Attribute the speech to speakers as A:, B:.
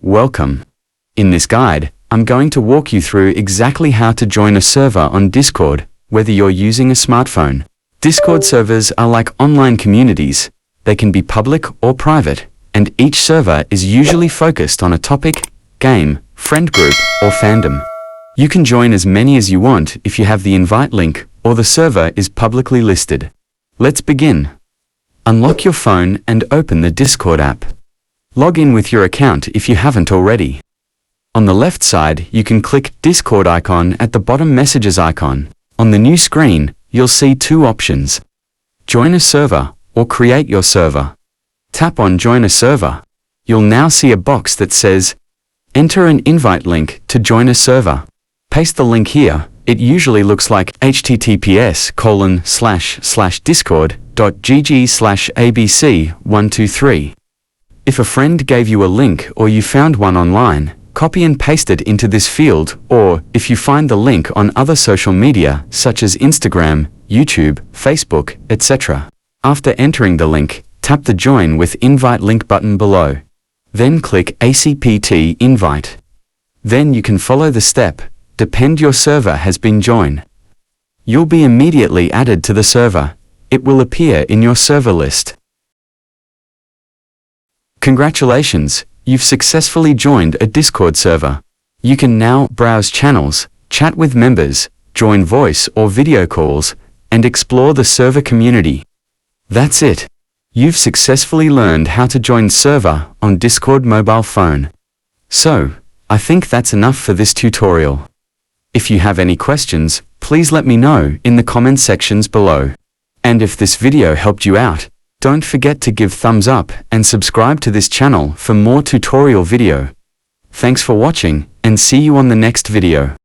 A: Welcome. In this guide, I'm going to walk you through exactly how to join a server on Discord, whether you're using a smartphone. Discord servers are like online communities. They can be public or private, and each server is usually focused on a topic, game, friend group, or fandom. You can join as many as you want if you have the invite link or the server is publicly listed. Let's begin. Unlock your phone and open the Discord app. Log in with your account if you haven't already. On the left side, you can click Discord icon at the bottom messages icon. On the new screen, you'll see two options: Join a server or Create your server. Tap on Join a server. You'll now see a box that says, Enter an invite link to join a server. Paste the link here. It usually looks like https://discord.gg/abc123. If a friend gave you a link or you found one online, copy and paste it into this field, or if you find the link on other social media such as Instagram, YouTube, Facebook, etc. After entering the link, tap the Join with Invite link button below. Then click ACPT Invite. Then you can follow the step, depend your server has been joined. You'll be immediately added to the server. It will appear in your server list. Congratulations, you've successfully joined a Discord server. You can now browse channels, chat with members, join voice or video calls, and explore the server community. That's it. You've successfully learned how to join server on Discord mobile phone. So, I think that's enough for this tutorial. If you have any questions, please let me know in the comment sections below. And if this video helped you out, don't forget to give thumbs up and subscribe to this channel for more tutorial video. Thanks for watching, and see you on the next video.